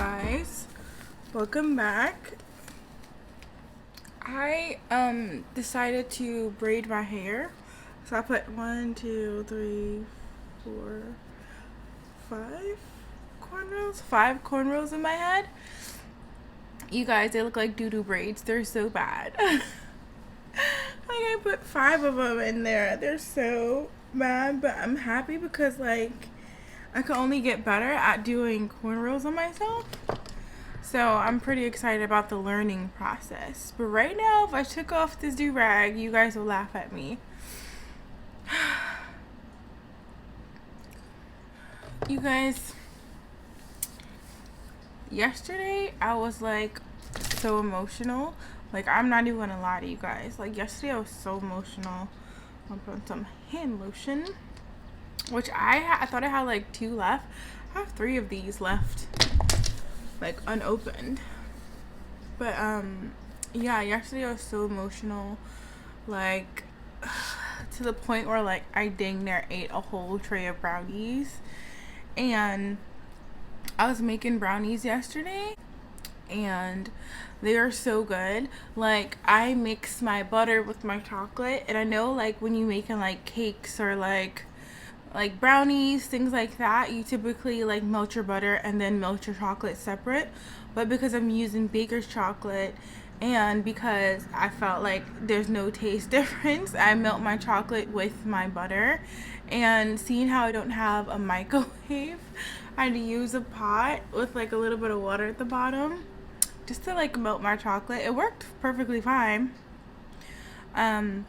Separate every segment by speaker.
Speaker 1: guys, welcome back. I decided to braid my hair, so I put 1, 2, 3, 4, 5 cornrows in my head. You guys, they look like doo-doo braids. They're so bad. Like, I put 5 of them in there. They're so bad, but I'm happy because like I can only get better at doing cornrows on myself. So I'm pretty excited about the learning process. But right now, if I took off this do-rag, you guys will laugh at me. You guys, yesterday I was like so emotional. Like, I'm not even gonna lie to you guys. Like, yesterday I was so emotional. I'm gonna put some hand lotion, which I thought I had like 2 left. I have 3 of these left, like unopened. But yeah, yesterday I was so emotional, like to the point where like I dang near ate a whole tray of brownies. And I was making brownies yesterday and they are so good. Like, I mix my butter with my chocolate, and I know like when you making like cakes or like brownies, things like that, you typically like melt your butter and then melt your chocolate separate. But because I'm using baker's chocolate and because I felt like there's no taste difference, I melt my chocolate with my butter. And seeing how I don't have a microwave, I had to use a pot with like a little bit of water at the bottom just to like melt my chocolate. It worked perfectly fine. And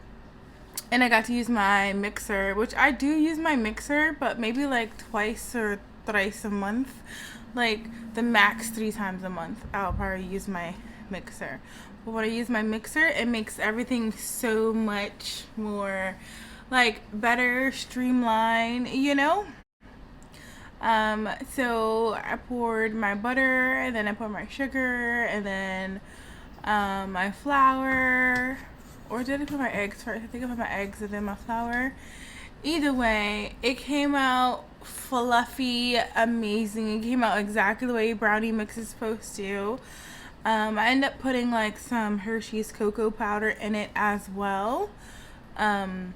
Speaker 1: I got to use my mixer, which I do use my mixer, but maybe like twice or thrice a month. Like, the max 3 times a month, I'll probably use my mixer. But when I use my mixer, it makes everything so much more, like, better, streamlined, you know? So I poured my butter, and then I put my sugar, and then my flour. Or did I put my eggs first? I think I put my eggs and then my flour. Either way, it came out fluffy, amazing. It came out exactly the way brownie mix is supposed to. I ended up putting like some Hershey's cocoa powder in it as well, along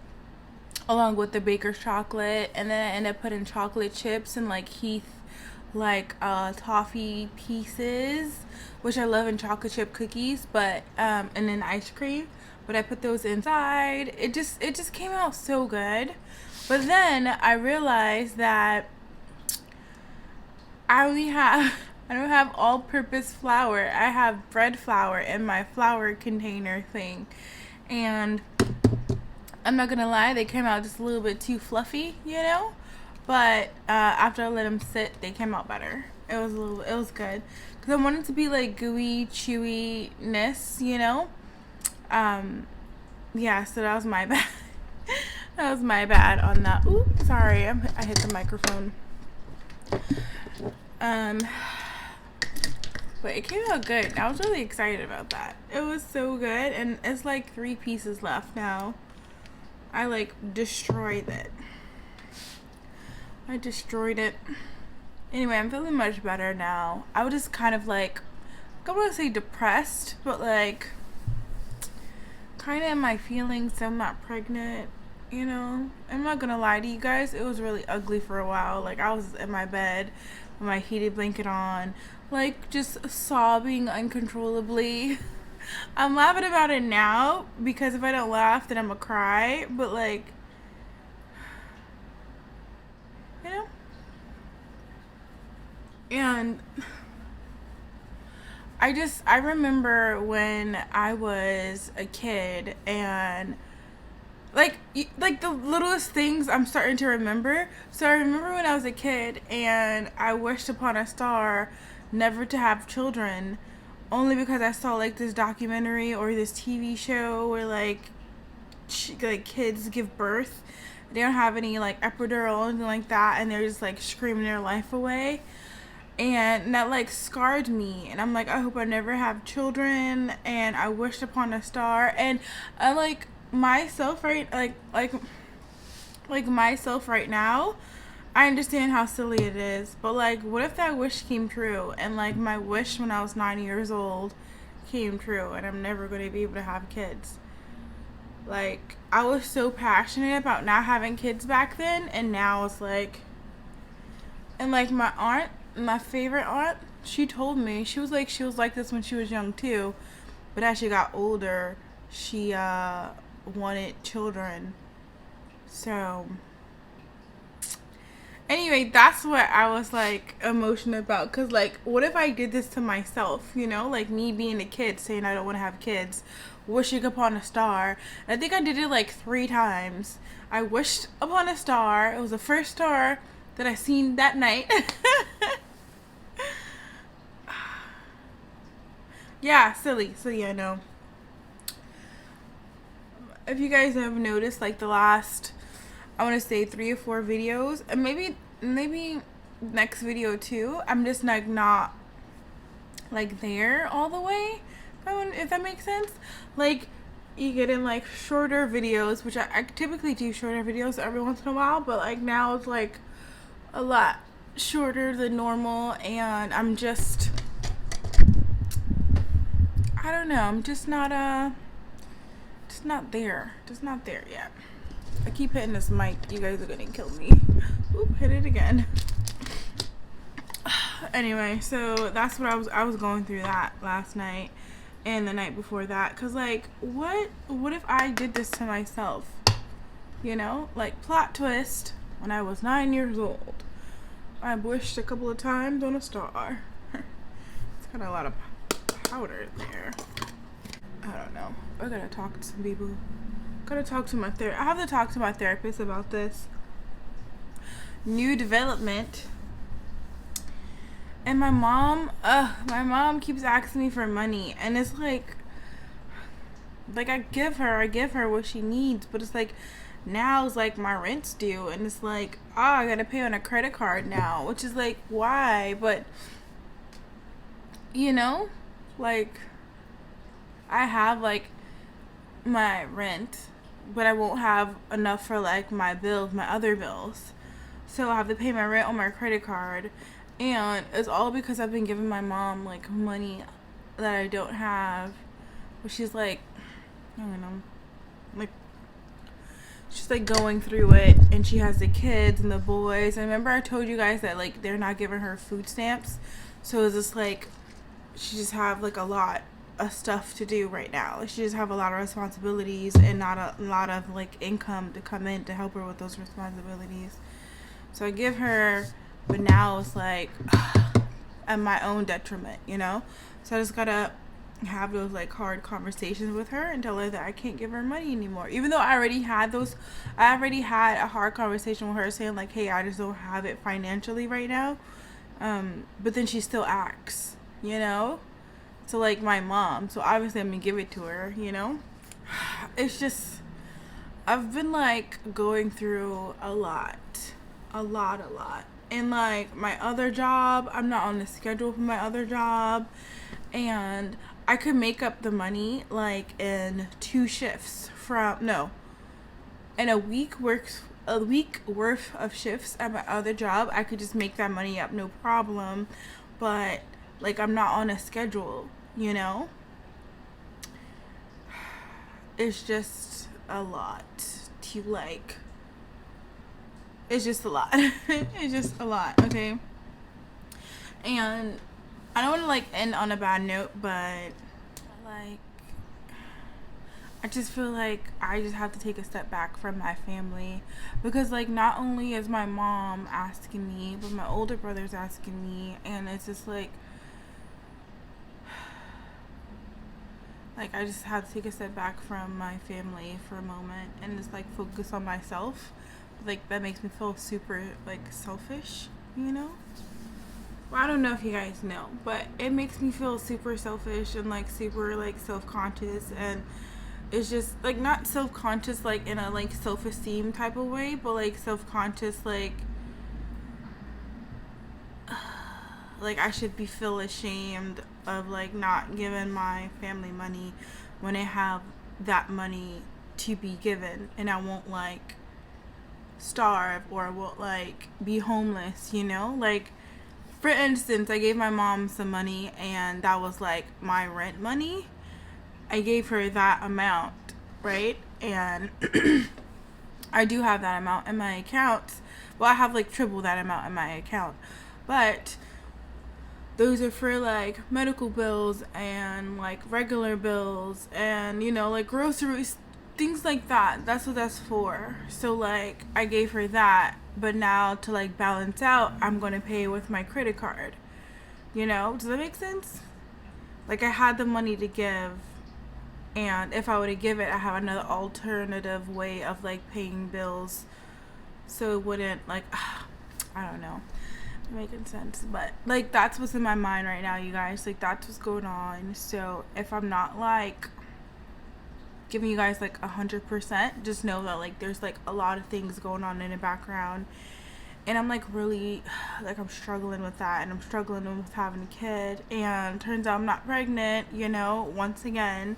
Speaker 1: with the baker's chocolate. And then I ended up putting chocolate chips and like Heath like toffee pieces, which I love in chocolate chip cookies, but and then ice cream. But I put those inside. It just came out so good. But then I realized that I don't have all-purpose flour. I have bread flour in my flour container thing. And I'm not gonna lie, they came out just a little bit too fluffy, you know? But after I let them sit, they came out better. It was good. Because I wanted it to be like gooey, chewiness, you know? Yeah, so that was my bad. That was my bad on that. Ooh, sorry, I hit the microphone. But it came out good. I was really excited about that. It was so good, and it's like 3 pieces left now. I like destroyed it. I destroyed it. Anyway, I'm feeling much better now. I was just kind of like, I don't want to say depressed, but like kind of in my feelings. So I'm not pregnant, you know. I'm not gonna lie to you guys, it was really ugly for a while. Like, I was in my bed with my heated blanket on, like just sobbing uncontrollably. I'm laughing about it now because if I don't laugh then I'm gonna cry, but like, you know. And I remember when I was a kid, and like the littlest things I'm starting to remember. So I remember when I was a kid and I wished upon a star never to have children, only because I saw like this documentary or this TV show where like kids give birth, they don't have any like epidural or anything like that, and they're just like screaming their life away. And that like scarred me, and I'm like, I hope I never have children. And I wished upon a star, and I like myself right myself right now, I understand how silly it is, but like, what if that wish came true, and like my wish when I was 9 years old came true, and I'm never going to be able to have kids? Like, I was so passionate about not having kids back then, and now it's like, and like my aunt, my favorite aunt, she told me, she was like this when she was young too, but as she got older, she wanted children. So anyway, that's what I was like emotional about, because like, what if I did this to myself, you know, like me being a kid saying I don't want to have kids, wishing upon a star. And I think I did it like 3 times. I wished upon a star. It was the first star that I seen that night. Yeah, silly. So yeah, no. If you guys have noticed, like the last, I want to say 3 or 4 videos, and maybe next video too, I'm just like not like there all the way, if that makes sense. Like, you get in like shorter videos, which I typically do shorter videos every once in a while, but like now it's like a lot shorter than normal, and I'm just, I don't know, I'm just not there yet. I keep hitting this mic. You guys are gonna kill me. Oop, hit it again. Anyway, so that's what I was going through that last night and the night before that, cause like, what if I did this to myself? You know, like, plot twist. When I was 9 years old, I wished a couple of times on a star. It's got a lot of powder there. I don't know. I gotta talk to some people. Gotta talk to my I have to talk to my therapist about this new development. And my mom keeps asking me for money, and it's like I give her what she needs, but it's like, now it's like my rent's due, and it's like, I gotta pay on a credit card now, which is like, why? But you know, like, I have like my rent, but I won't have enough for like my bills, my other bills. So I have to pay my rent on my credit card, and it's all because I've been giving my mom like money that I don't have. But she's like, I don't know, like, she's like going through it, and she has the kids and the boys. And remember I told you guys that like they're not giving her food stamps, so it's just like she just have like a lot of stuff to do right now. Like, she just have a lot of responsibilities and not a lot of like income to come in to help her with those responsibilities. So I give her, but now it's like at my own detriment, you know? So I just gotta have those like hard conversations with her and tell her that I can't give her money anymore. Even though I already had a hard conversation with her saying like, hey, I just don't have it financially right now. But then she still acts, you know? So like my mom, so obviously I'm gonna give it to her, you know? It's just, I've been like going through a lot. And like my other job, I'm not on the schedule for my other job, and I could make up the money like in 2 shifts in a week worth of shifts at my other job. I could just make that money up, no problem. But like, I'm not on a schedule, you know? It's just a lot to like, it's just a lot. It's just a lot, okay? And I don't want to like end on a bad note, but like, I just feel like I just have to take a step back from my family, because like, not only is my mom asking me, but my older brother's asking me, and it's just like I just have to take a step back from my family for a moment and just like focus on myself. Like, that makes me feel super like selfish, you know? Well, I don't know if you guys know, but it makes me feel super selfish and like super like self-conscious, and it's just like, not self-conscious like in a like self-esteem type of way, but like self-conscious like I should feel ashamed of like not giving my family money when I have that money to be given, and I won't like starve or won't like be homeless, you know? Like, for instance, I gave my mom some money and that was like my rent money. I gave her that amount, right? And I do have that amount in my account. Well, I have like triple that amount in my account. But those are for like medical bills and like regular bills and, you know, like groceries, things like that. That's what that's for. So like I gave her that, but now to like balance out, I'm going to pay with my credit card. You know, does that make sense? Like I had the money to give, and if I were to give it, I have another alternative way of like paying bills, so it wouldn't like I don't know, making sense. But like that's what's in my mind right now, you guys. Like that's what's going on. So if I'm not like giving you guys like 100%, just know that like there's like a lot of things going on in the background, and I'm like really like I'm struggling with that, and I'm struggling with having a kid, and turns out I'm not pregnant, you know, once again.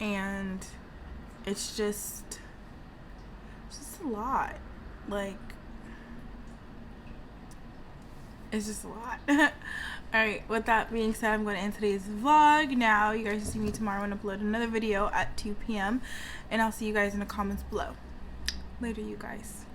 Speaker 1: And it's just a lot. Like it's just a lot. Alright, with that being said, I'm going to end today's vlog now. You guys will see me tomorrow and upload another video at 2 p.m. and I'll see you guys in the comments below. Later, you guys.